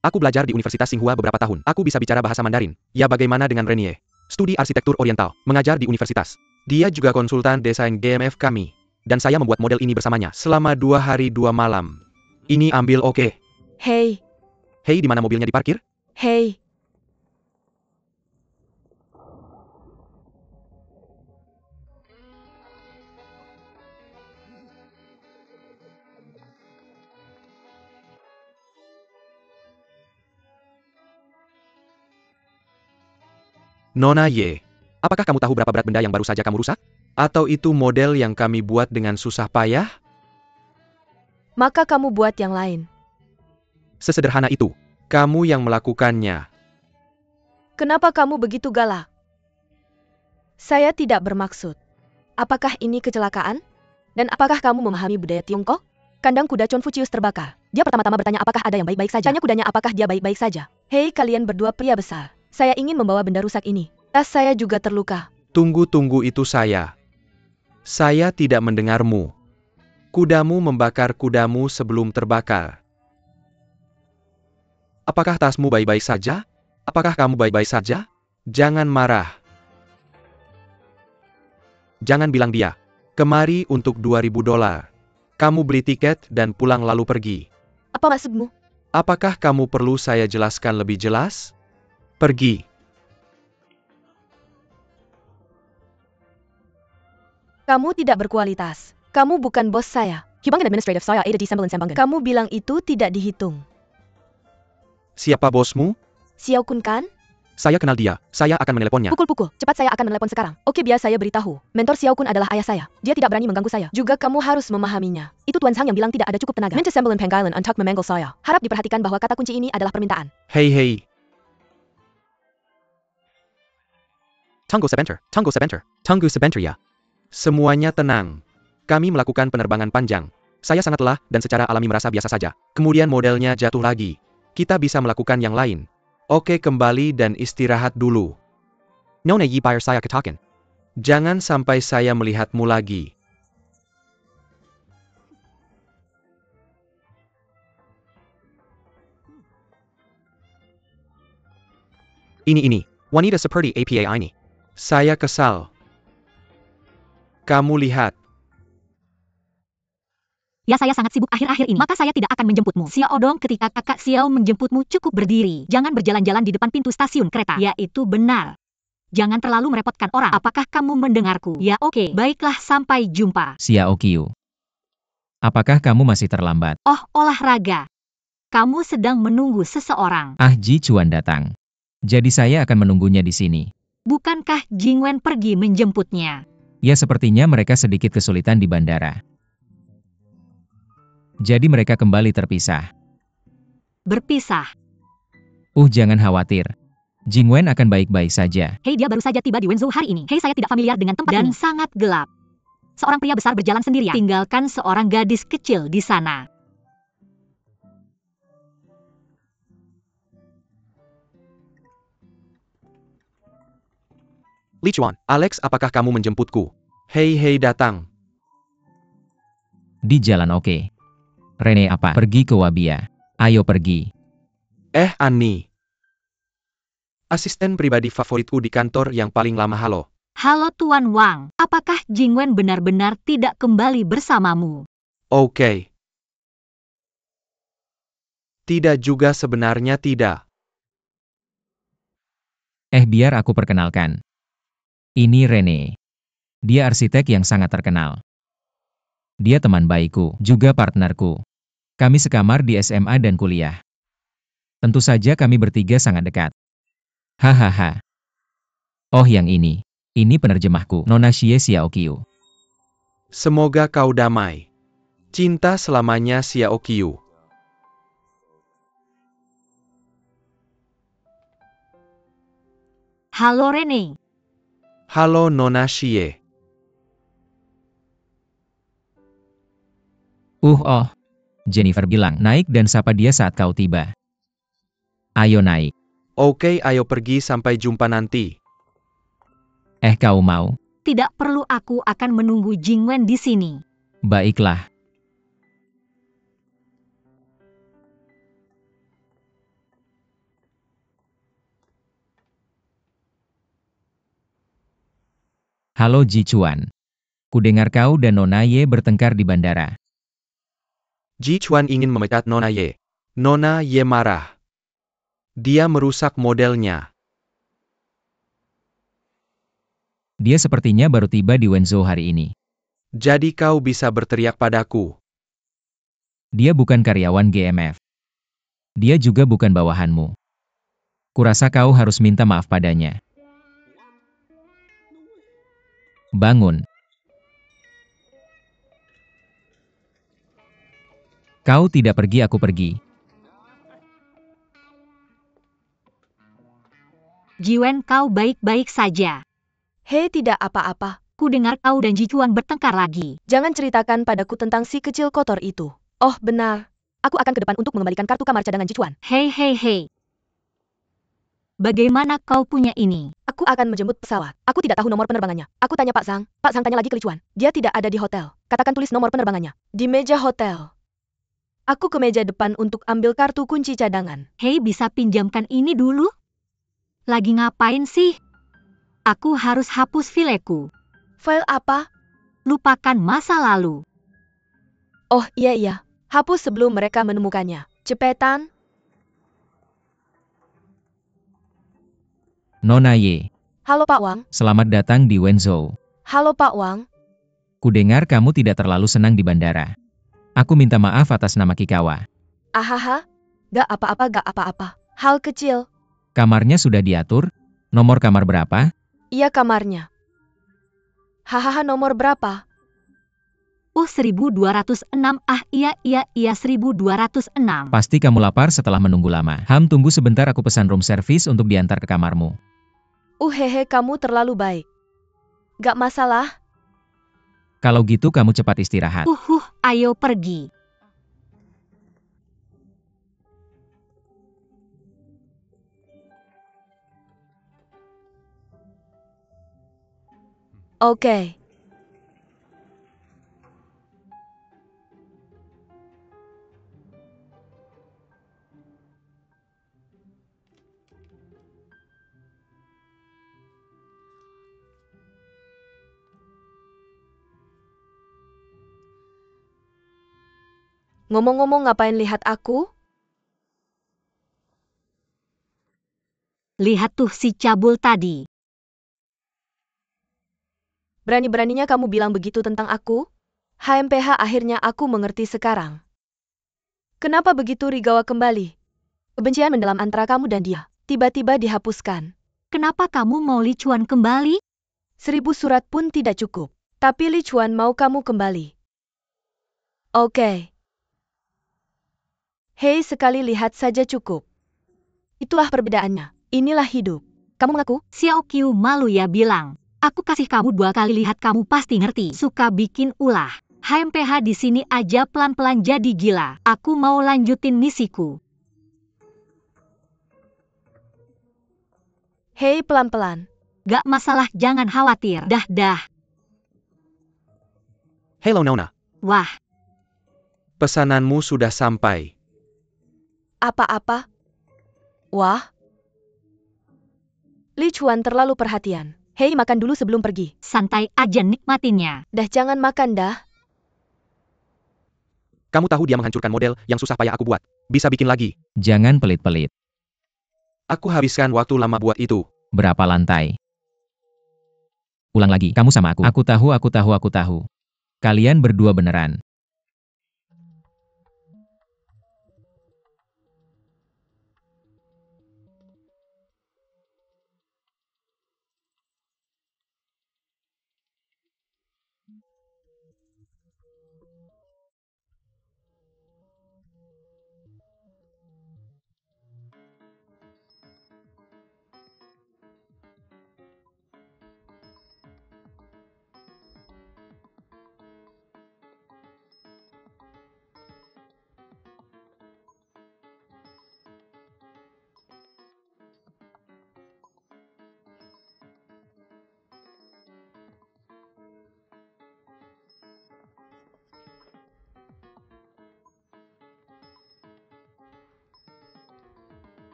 Aku belajar di Universitas Tsinghua beberapa tahun. Aku bisa bicara bahasa Mandarin. Ya, bagaimana dengan Renier? Studi arsitektur oriental, mengajar di universitas. Dia juga konsultan desain GMF kami. Dan saya membuat model ini bersamanya selama 2 hari 2 malam. Ini ambil oke. Hei, di mana mobilnya diparkir? Hei. Nona Ye, apakah kamu tahu berapa berat benda yang baru saja kamu rusak? Atau itu model yang kami buat dengan susah payah? Maka kamu buat yang lain. Sesederhana itu. Kamu yang melakukannya. Kenapa kamu begitu galak? Saya tidak bermaksud. Apakah ini kecelakaan? Dan apakah kamu memahami budaya Tiongkok? Kandang kuda Confucius terbakar. Dia pertama-tama bertanya apakah ada yang baik-baik saja. Tanya kudanya apakah dia baik-baik saja. Hei, kalian berdua pria besar. Saya ingin membawa benda rusak ini. Tas saya juga terluka. Tunggu itu saya. Saya tidak mendengarmu. Kudamu membakar kudamu sebelum terbakar. Apakah tasmu baik-baik saja? Apakah kamu baik-baik saja? Jangan marah. Jangan bilang dia. Kemari untuk $2.000. Kamu beli tiket dan pulang lalu pergi. Apa maksudmu? Apakah kamu perlu saya jelaskan lebih jelas? Pergi. Kamu tidak berkualitas. Kamu bukan bos saya. Kamu bilang itu tidak dihitung. Siapa bosmu? Xiao Kun kan? Saya kenal dia. Saya akan meneleponnya. Pukul. Cepat, saya akan menelepon sekarang. Oke, biar saya beritahu. Mentor Xiao Kun adalah ayah saya. Dia tidak berani mengganggu saya. Juga kamu harus memahaminya. Itu Tuan Sang yang bilang tidak ada cukup tenaga. Harap diperhatikan bahwa kata kunci ini adalah permintaan. Hei. Tunggu sebentar ya. Semuanya tenang. Kami melakukan penerbangan panjang. Saya sangat lelah dan secara alami merasa biasa saja. Kemudian modelnya jatuh lagi. Kita bisa melakukan yang lain. Oke, kembali dan istirahat dulu. Nona Yi bayar saya katakan. Jangan sampai saya melihatmu lagi. Ini. Wanita seperti APA ini. Saya kesal. Kamu lihat. Ya, saya sangat sibuk akhir-akhir ini. Maka saya tidak akan menjemputmu. Xiao Dong, ketika kakak Xiao menjemputmu cukup berdiri. Jangan berjalan-jalan di depan pintu stasiun kereta. Ya, itu benar. Jangan terlalu merepotkan orang. Apakah kamu mendengarku? Ya, oke. Baiklah, sampai jumpa. Xiao Qiu. Apakah kamu masih terlambat? Oh, olahraga. Kamu sedang menunggu seseorang. Ji Chuan datang. Jadi saya akan menunggunya di sini. Bukankah Jingwen pergi menjemputnya? Ya, sepertinya mereka sedikit kesulitan di bandara. Jadi mereka kembali terpisah. Berpisah. Jangan khawatir. Jingwen akan baik-baik saja. Hei, dia baru saja tiba di Wenzhou hari ini. Hei, saya tidak familiar dengan tempat ini. Dan sangat gelap. Seorang pria besar berjalan sendirian. Tinggalkan seorang gadis kecil di sana. Li Chuan, Alex, apakah kamu menjemputku? Hei datang. Di jalan oke. Rene apa? Pergi ke Wabia. Ayo pergi. Annie. Asisten pribadi favoritku di kantor yang paling lama. Halo. Halo Tuan Wang, apakah Jingwen benar-benar tidak kembali bersamamu? Oke. Tidak juga, sebenarnya tidak. Biar aku perkenalkan. Ini Rene. Dia arsitek yang sangat terkenal. Dia teman baikku, juga partnerku. Kami sekamar di SMA dan kuliah. Tentu saja kami bertiga sangat dekat. Hahaha. Oh, yang ini. Ini penerjemahku, Nona Xie Xiaoqiu. Semoga kau damai. Cinta selamanya, Xiaoqiu. Halo Rene. Halo Nona Xie. Jennifer bilang, naik dan sapa dia saat kau tiba. Ayo naik. Oke, ayo pergi, sampai jumpa nanti. Kau mau? Tidak perlu, aku akan menunggu Jingwen di sini. Baiklah. Halo Ji Chuan. Kudengar kau dan Nona Ye bertengkar di bandara. Ji Chuan ingin memecat Nona Ye. Nona Ye marah. Dia merusak modelnya. Dia sepertinya baru tiba di Wenzhou hari ini. Jadi kau bisa berteriak padaku. Dia bukan karyawan GMF. Dia juga bukan bawahanmu. Kurasa kau harus minta maaf padanya. Bangun. Kau tidak pergi, aku pergi. Jiwen, kau baik-baik saja. Hei, tidak apa-apa. Ku dengar kau dan Ji Chuan bertengkar lagi. Jangan ceritakan padaku tentang si kecil kotor itu. Oh, benar. Aku akan ke depan untuk mengembalikan kartu kamar cadangan Ji Chuan. Hei. Bagaimana kau punya ini? Aku akan menjemput pesawat. Aku tidak tahu nomor penerbangannya. Aku tanya Pak Sang. Pak Sang tanya lagi ke Li Chuan. Dia tidak ada di hotel. Katakan tulis nomor penerbangannya. Di meja hotel. Aku ke meja depan untuk ambil kartu kunci cadangan. Hei, bisa pinjamkan ini dulu? Lagi ngapain sih? Aku harus hapus fileku. File apa? Lupakan masa lalu. Oh, iya. Hapus sebelum mereka menemukannya. Cepetan. Nona Ye. Halo Pak Wang. Selamat datang di Wenzhou. Halo Pak Wang. Kudengar kamu tidak terlalu senang di bandara. Aku minta maaf atas nama Kikawa. Ahaha. Gak apa-apa. Hal kecil. Kamarnya sudah diatur? Nomor kamar berapa? Iya, kamarnya. Hahaha, nomor berapa? 1206. Iya, 1206. Pasti kamu lapar setelah menunggu lama. Tunggu sebentar, aku pesan room service untuk diantar ke kamarmu. Hehe, kamu terlalu baik. Gak masalah. Kalau gitu kamu cepat istirahat. Ayo pergi. Oke. Ngomong-ngomong, ngapain lihat aku? Lihat tuh si cabul tadi. Berani-beraninya kamu bilang begitu tentang aku? HMPH, akhirnya aku mengerti sekarang. Kenapa begitu Rigawa kembali? Kebencian mendalam antara kamu dan dia, tiba-tiba dihapuskan. Kenapa kamu mau Li Chuan kembali? 1000 surat pun tidak cukup. Tapi Li Chuan mau kamu kembali. Oke. Hei, sekali lihat saja cukup. Itulah perbedaannya. Inilah hidup. Kamu mengaku? Xiao Qiu malu ya bilang. Aku kasih kamu 2 kali lihat kamu pasti ngerti. Suka bikin ulah. HMPH di sini aja pelan-pelan jadi gila. Aku mau lanjutin misiku. Hei, pelan-pelan. Gak masalah, jangan khawatir. Dah. Halo Nona, Wah, pesananmu sudah sampai. Apa-apa? Wah. Li Chuan terlalu perhatian. Hei, makan dulu sebelum pergi. santai aja nikmatinnya. Dah, jangan makan dah. Kamu tahu dia menghancurkan model yang susah payah aku buat. Bisa bikin lagi. Jangan pelit-pelit. Aku habiskan waktu lama buat itu. Berapa lantai? Ulang lagi, kamu sama aku. Aku tahu. Kalian berdua beneran.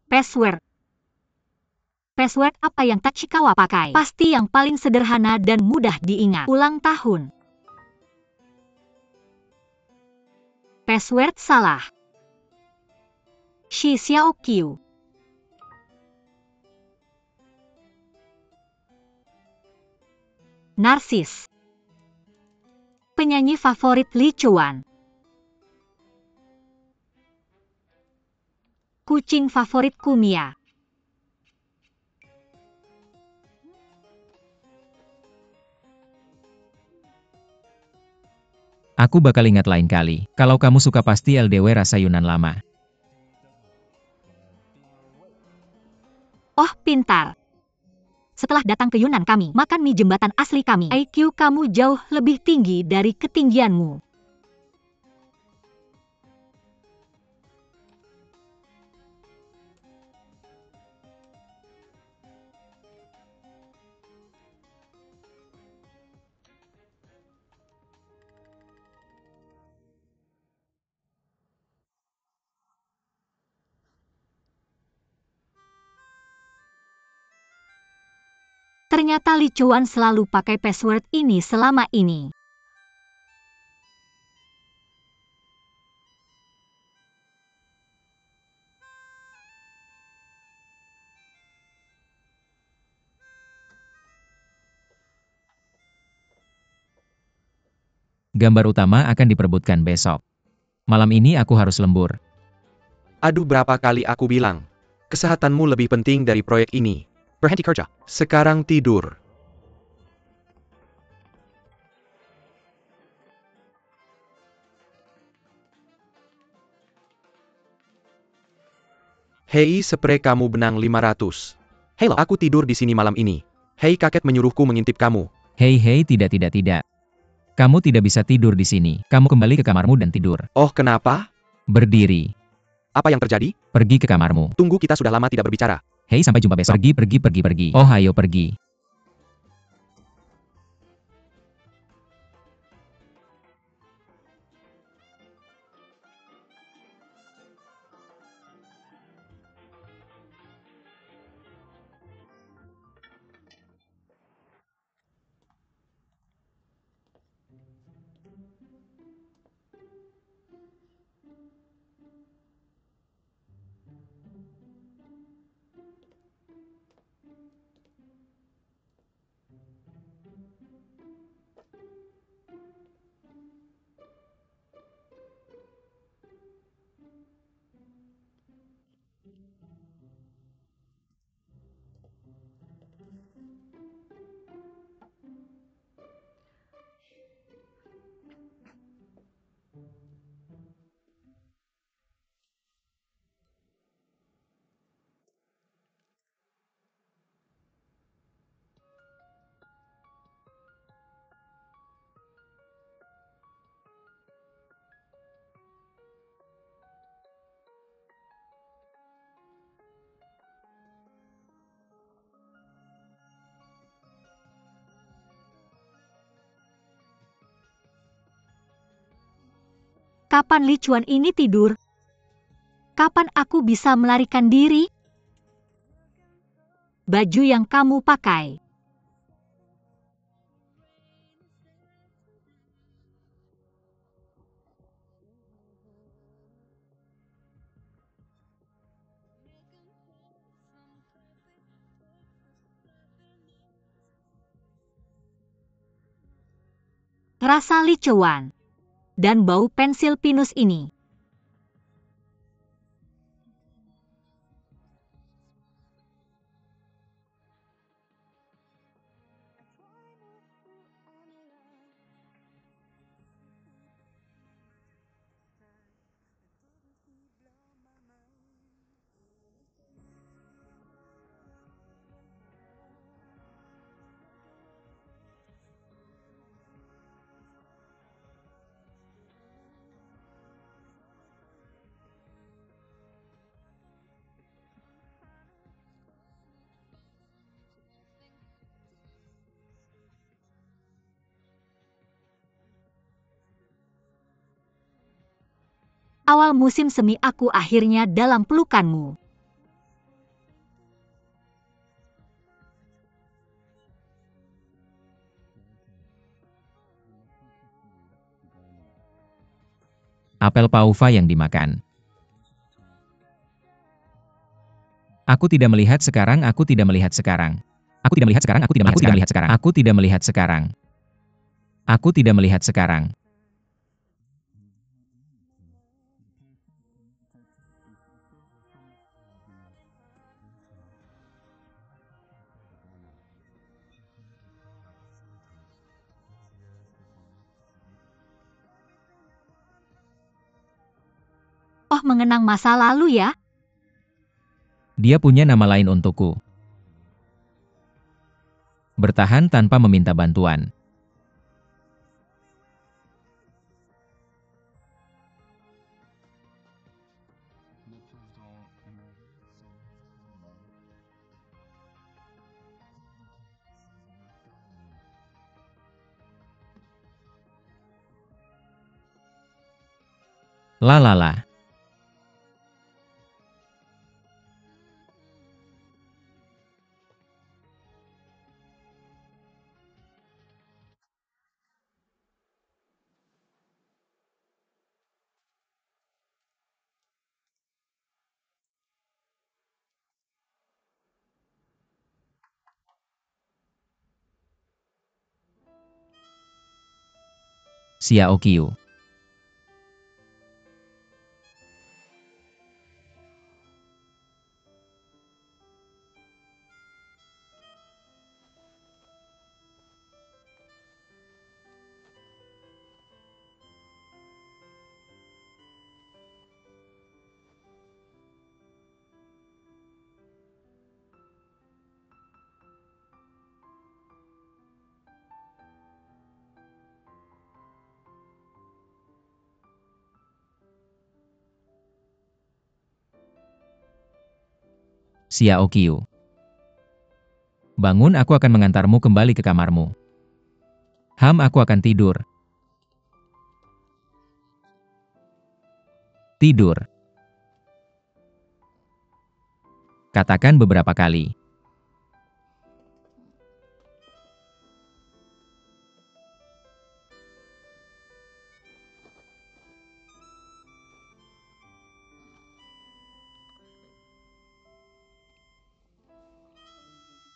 Password. Password apa yang Tachikawa pakai? Pasti yang paling sederhana dan mudah diingat. Ulang tahun. Password salah. Shi Xiao Qiu. Narsis. Penyanyi favorit Li Chuan. Kucing favorit Kumia. Aku bakal ingat lain kali. Kalau kamu suka pasti LDW rasa Yunan lama. Oh, pintar. Setelah datang ke Yunan kami, makan mie jembatan asli kami. IQ kamu jauh lebih tinggi dari ketinggianmu. Ternyata Li Chuan selalu pakai password ini selama ini. Gambar utama akan diperebutkan besok. Malam ini aku harus lembur. Aduh, berapa kali aku bilang. Kesehatanmu lebih penting dari proyek ini. Berhenti kerja. Sekarang tidur. Hei, spray kamu benang 500. Halo, aku tidur di sini malam ini. Hei, kakek menyuruhku mengintip kamu. Hei, tidak. Kamu tidak bisa tidur di sini. Kamu kembali ke kamarmu dan tidur. Oh, kenapa? Berdiri. Apa yang terjadi? Pergi ke kamarmu. Tunggu, kita sudah lama tidak berbicara. Hei, sampai jumpa besok. Pergi. Oh, ayo pergi. Kapan Li Chuan ini tidur? Kapan aku bisa melarikan diri? Baju yang kamu pakai. Rasa Li Chuan dan bau pensil pinus ini. Awal musim semi aku akhirnya dalam pelukanmu. Apel pauva yang dimakan. Aku tidak melihat sekarang, aku tidak melihat sekarang. Aku tidak melihat sekarang, aku tidak melihat sekarang. Aku tidak melihat sekarang. Aku tidak melihat sekarang. Oh, mengenang masa lalu ya? Dia punya nama lain untukku. Bertahan tanpa meminta bantuan. La la la. Xiao Qiu. Xiao Qiu. Bangun, aku akan mengantarmu kembali ke kamarmu. Aku akan tidur. Tidur. Katakan beberapa kali.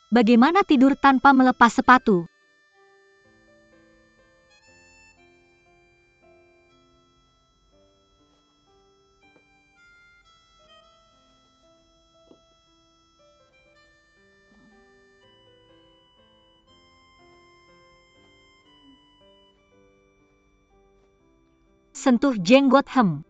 Bagaimana tidur tanpa melepas sepatu? Sentuh jenggot hem.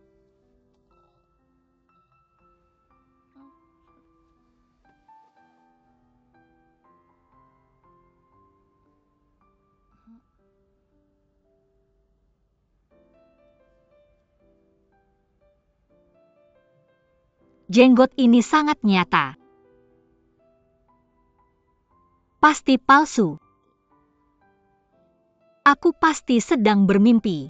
Jenggot ini sangat nyata. Pasti palsu. Aku pasti sedang bermimpi.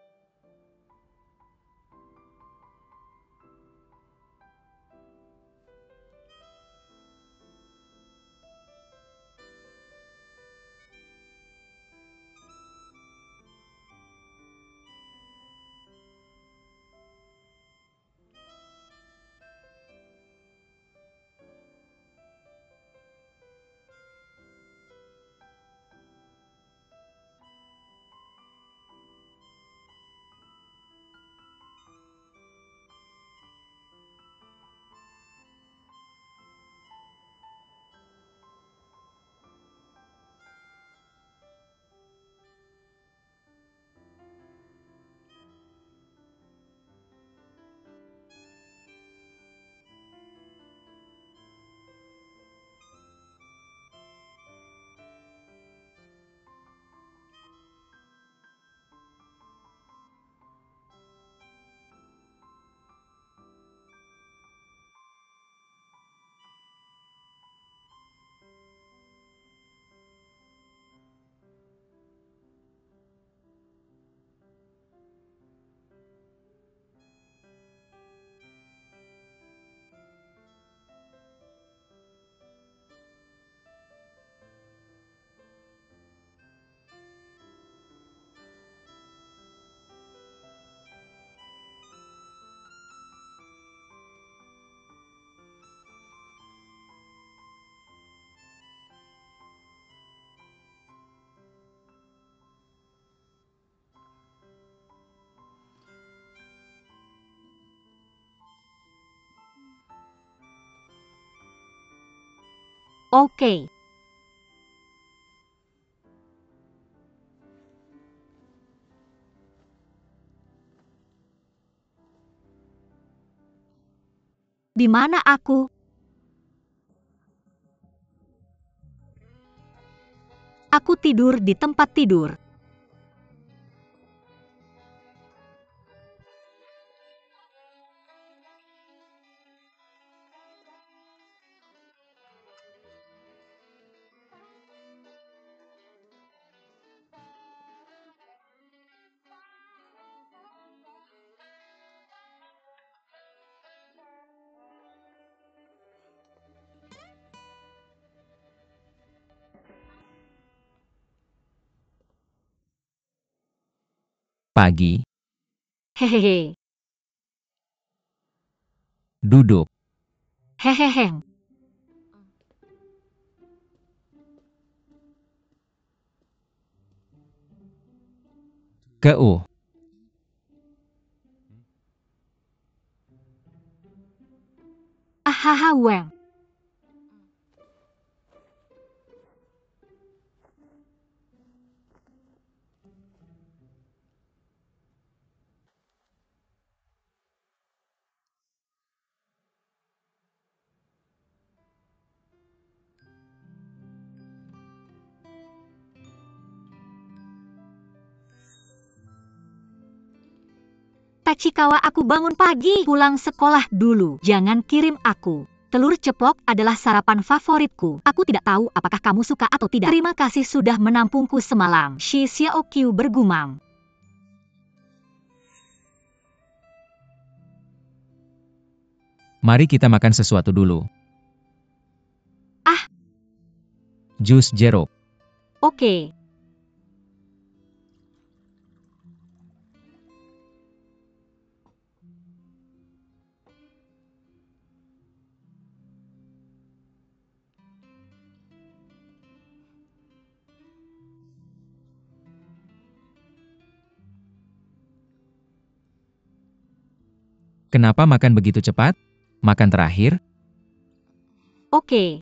Oke. Di mana aku? Aku tidur di tempat tidur. Pagi, Hehehe. duduk, Hehehe. keuh, Ahaha weng. Tachikawa, aku bangun pagi. Pulang sekolah dulu. Jangan kirim aku. Telur ceplok adalah sarapan favoritku. Aku tidak tahu apakah kamu suka atau tidak. Terima kasih sudah menampungku semalam. Shi Xiaokyu bergumam. mari kita makan sesuatu dulu. Ah. Jus jeruk, Oke. kenapa makan begitu cepat? Makan terakhir? Oke.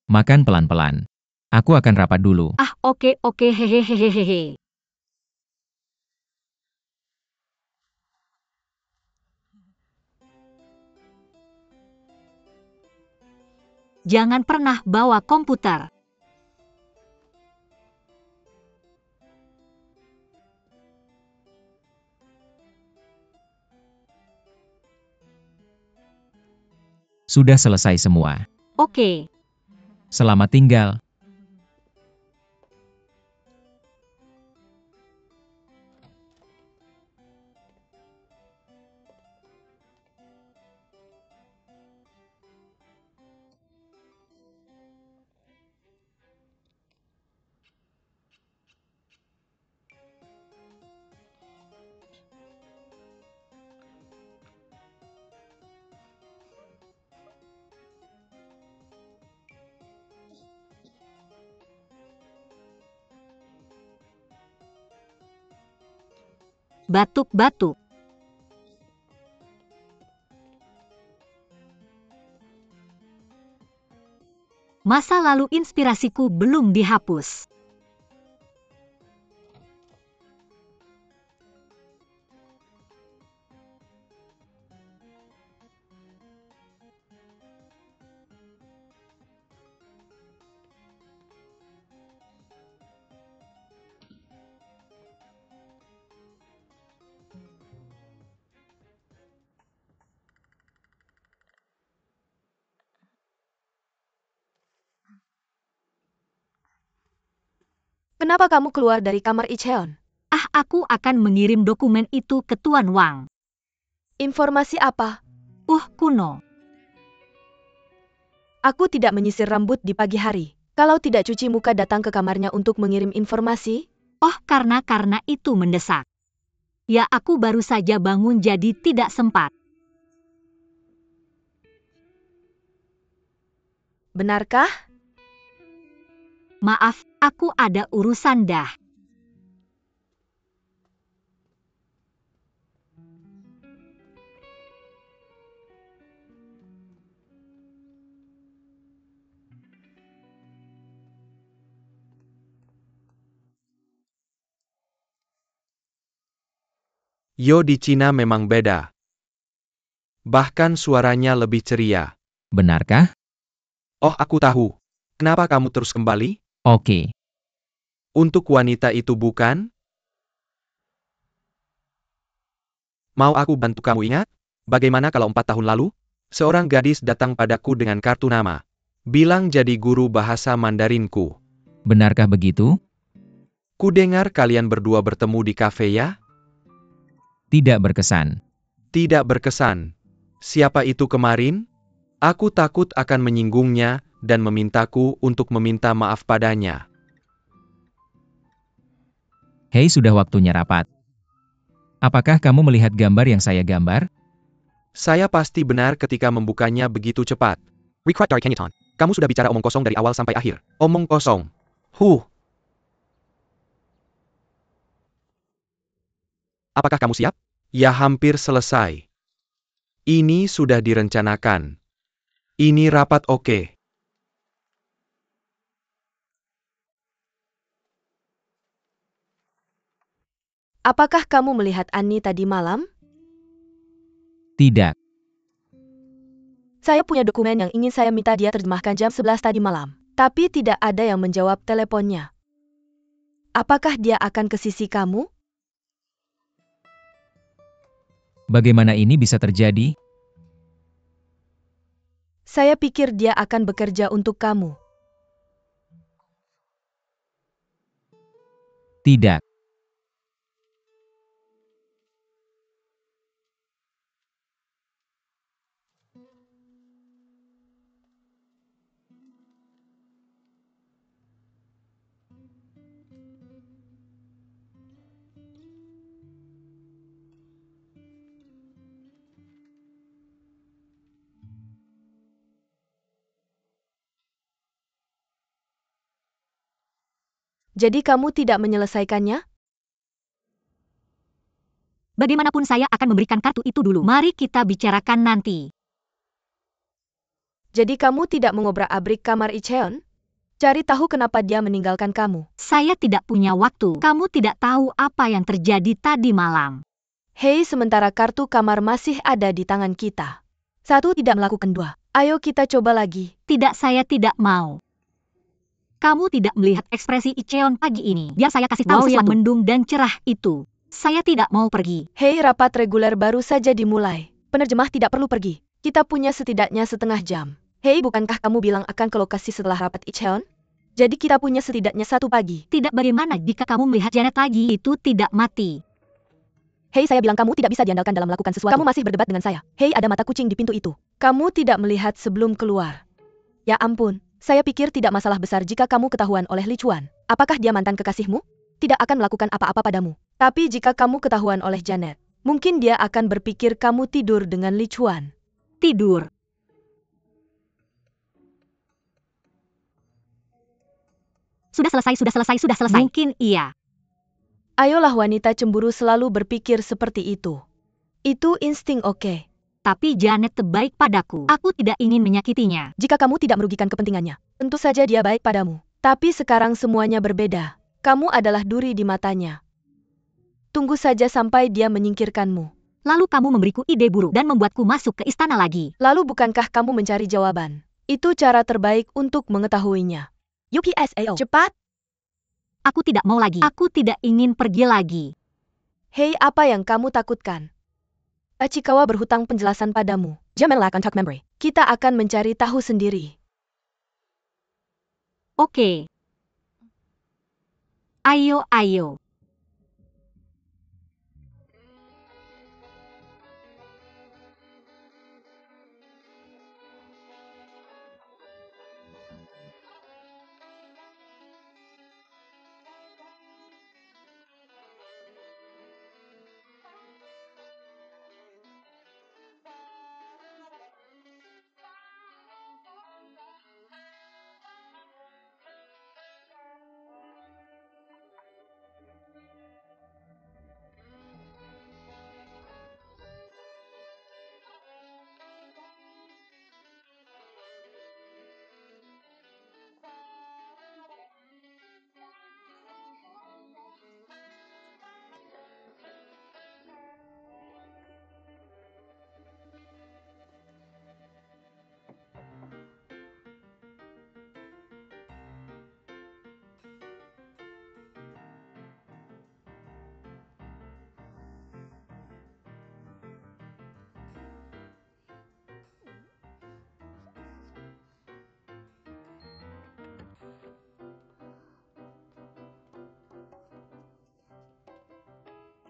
Makan pelan-pelan. Aku akan rapat dulu. Ah, oke, hehehehehe. Jangan pernah bawa komputer. Sudah selesai semua. Oke. Selamat tinggal. Batuk-batuk. Masa lalu inspirasiku belum dihapus. Kenapa kamu keluar dari kamar Icheon? Ah, aku akan mengirim dokumen itu ke Tuan Wang. Informasi apa? Kuno. Aku tidak menyisir rambut di pagi hari. Kalau tidak cuci muka datang ke kamarnya untuk mengirim informasi? Karena itu mendesak. Ya, aku baru saja bangun jadi tidak sempat. Benarkah? Maaf, Aku ada urusan dah. Yo di Cina memang beda. Bahkan suaranya lebih ceria. Benarkah? Oh, aku tahu. Kenapa kamu terus kembali? Oke. Untuk wanita itu bukan? Mau aku bantu kamu ingat? Bagaimana kalau 4 tahun lalu? Seorang gadis datang padaku dengan kartu nama. Bilang jadi guru bahasa Mandarinku. Benarkah begitu? Kudengar kalian berdua bertemu di kafe ya? Tidak berkesan. Tidak berkesan. Siapa itu kemarin? Aku takut akan menyinggungnya, dan memintaku untuk meminta maaf padanya. Hei, sudah waktunya rapat. Apakah kamu melihat gambar yang saya gambar? Saya pasti benar ketika membukanya begitu cepat. Record Dark Canyon. Kamu sudah bicara omong kosong dari awal sampai akhir. Omong kosong. Apakah kamu siap? Ya, hampir selesai. Ini sudah direncanakan. Ini rapat oke. Apakah kamu melihat Annie tadi malam? Tidak. Saya punya dokumen yang ingin saya minta dia terjemahkan jam 11 tadi malam. Tapi tidak ada yang menjawab teleponnya. Apakah dia akan ke sisi kamu? Bagaimana ini bisa terjadi? Saya pikir dia akan bekerja untuk kamu. Tidak. Jadi kamu tidak menyelesaikannya? Bagaimanapun saya akan memberikan kartu itu dulu. Mari kita bicarakan nanti. Jadi kamu tidak mengobrak-abrik kamar Icheon? Cari tahu kenapa dia meninggalkan kamu. Saya tidak punya waktu. Kamu tidak tahu apa yang terjadi tadi malam. Hei, sementara kartu kamar masih ada di tangan kita. Satu tidak melakukan dua. Ayo kita coba lagi. Tidak, saya tidak mau. Kamu tidak melihat ekspresi Icheon pagi ini. Biar saya kasih tahu yang mendung dan cerah itu. Saya tidak mau pergi. Hei, rapat reguler baru saja dimulai. Penerjemah tidak perlu pergi. Kita punya setidaknya setengah jam. Hei, bukankah kamu bilang akan ke lokasi setelah rapat Icheon? Jadi kita punya setidaknya 1 pagi. Tidak, bagaimana jika kamu melihat Janet lagi? Itu tidak mati. Hei, saya bilang kamu tidak bisa diandalkan dalam melakukan sesuatu. Kamu masih berdebat dengan saya. Hei, ada mata kucing di pintu itu. Kamu tidak melihat sebelum keluar. Ya ampun, saya pikir tidak masalah besar jika kamu ketahuan oleh Li Chuan. Apakah dia mantan kekasihmu? Tidak akan melakukan apa-apa padamu. Tapi jika kamu ketahuan oleh Janet, mungkin dia akan berpikir kamu tidur dengan Li Chuan. Tidur. Sudah selesai. Mungkin iya. Ayolah, wanita cemburu selalu berpikir seperti itu. Itu insting oke. Tapi Janet baik padaku. Aku tidak ingin menyakitinya. Jika kamu tidak merugikan kepentingannya, tentu saja dia baik padamu. Tapi sekarang semuanya berbeda. Kamu adalah duri di matanya. Tunggu saja sampai dia menyingkirkanmu. Lalu kamu memberiku ide buruk dan membuatku masuk ke istana lagi. Lalu bukankah kamu mencari jawaban? Itu cara terbaik untuk mengetahuinya. UPSAO. Cepat! Aku tidak mau lagi. Aku tidak ingin pergi lagi. Hei, apa yang kamu takutkan? Achikawa berhutang penjelasan padamu. Jangan lakukan talk memory. Kita akan mencari tahu sendiri. Oke. Ayo.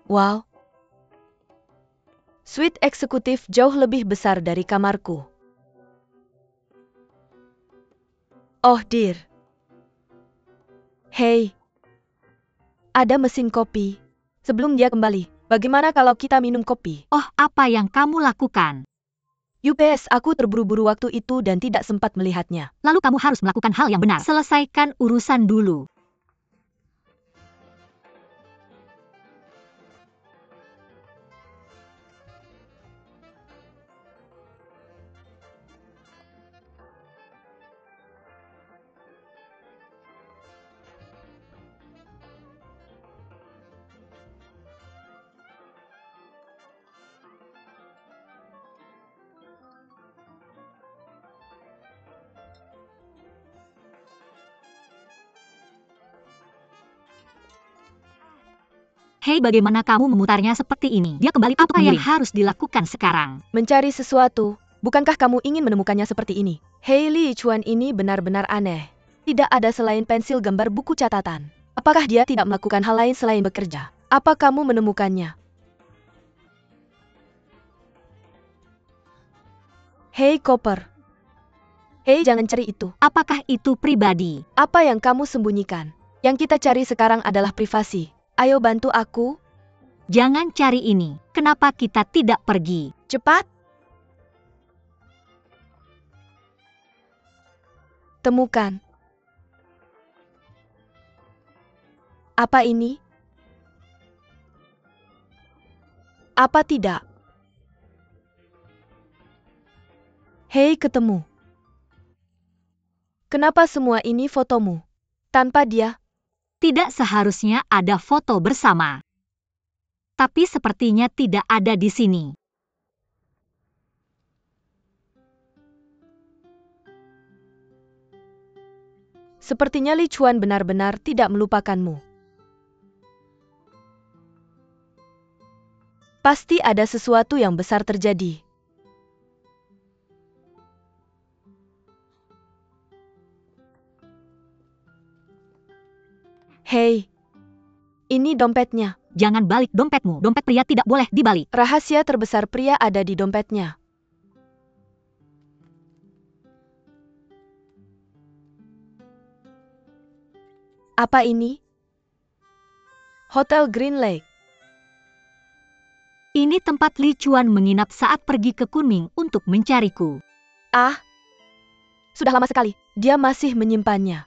Wow. Suite eksekutif jauh lebih besar dari kamarku. Oh dear. Hey. Ada mesin kopi. Sebelum dia kembali, bagaimana kalau kita minum kopi? Oh, apa yang kamu lakukan? UPS, aku terburu-buru waktu itu dan tidak sempat melihatnya. Lalu kamu harus melakukan hal yang benar. Selesaikan urusan dulu. Hei, bagaimana kamu memutarnya seperti ini? Dia kembali. Apa yang harus dilakukan sekarang? Mencari sesuatu. Bukankah kamu ingin menemukannya seperti ini? Hei, Li Chuan ini benar-benar aneh. Tidak ada selain pensil gambar buku catatan. Apakah dia tidak melakukan hal lain selain bekerja? Apa kamu menemukannya? Hei, Copper. Hei, jangan cari itu. Apakah itu pribadi? Apa yang kamu sembunyikan? Yang kita cari sekarang adalah privasi. Ayo bantu aku. Jangan cari ini. Kenapa kita tidak pergi? Cepat. Temukan. Apa ini? Apa tidak? Hei, ketemu. Kenapa semua ini fotomu? Tanpa dia? Tidak seharusnya ada foto bersama. Tapi sepertinya tidak ada di sini. Sepertinya Li Chuan benar-benar tidak melupakanmu. Pasti ada sesuatu yang besar terjadi. Hei, ini dompetnya. Jangan balik dompetmu. Dompet pria tidak boleh dibalik. Rahasia terbesar pria ada di dompetnya. Apa ini? Hotel Green Lake. Ini tempat Li Chuan menginap saat pergi ke Kunming untuk mencariku. Ah, sudah lama sekali. Dia masih menyimpannya.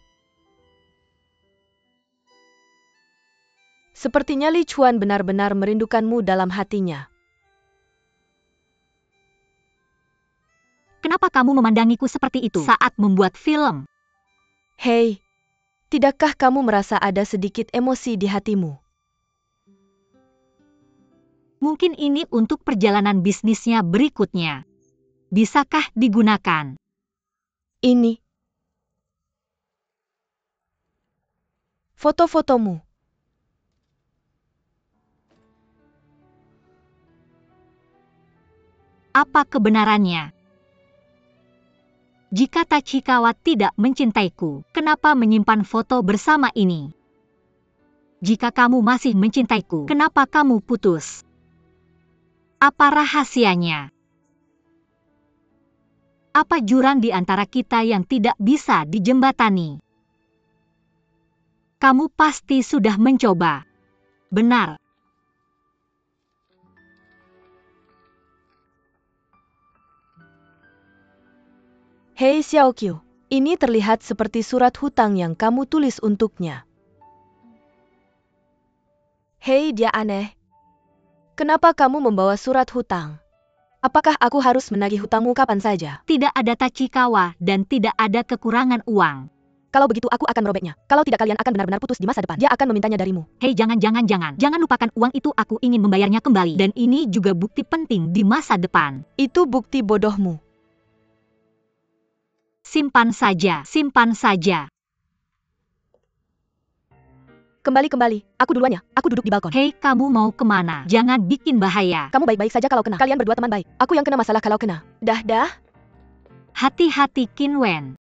Sepertinya Li Chuan benar-benar merindukanmu dalam hatinya. Kenapa kamu memandangiku seperti itu saat membuat film? Hei, tidakkah kamu merasa ada sedikit emosi di hatimu? Mungkin ini untuk perjalanan bisnisnya berikutnya. Bisakah digunakan? Ini. Foto-fotomu. Apa kebenarannya? Jika Tachikawa tidak mencintaiku, kenapa menyimpan foto bersama ini? Jika kamu masih mencintaiku, kenapa kamu putus? Apa rahasianya? Apa jurang di antara kita yang tidak bisa dijembatani? Kamu pasti sudah mencoba. Benar. Hei Xiaoqiu, ini terlihat seperti surat hutang yang kamu tulis untuknya. Hei, dia aneh. Kenapa kamu membawa surat hutang? Apakah aku harus menagih hutangmu kapan saja? Tidak ada Tachikawa dan tidak ada kekurangan uang. Kalau begitu aku akan merobeknya. Kalau tidak kalian akan benar-benar putus di masa depan. Dia akan memintanya darimu. Hei, jangan. Jangan lupakan uang itu, aku ingin membayarnya kembali. Dan ini juga bukti penting di masa depan. Itu bukti bodohmu. Simpan saja. Kembali. Aku duluan ya. Aku duduk di balkon. Hei, kamu mau kemana? Jangan bikin bahaya. Kamu baik-baik saja kalau kena. Kalian berdua teman baik. Aku yang kena masalah kalau kena. Dah. Hati-hati, Qin Wen.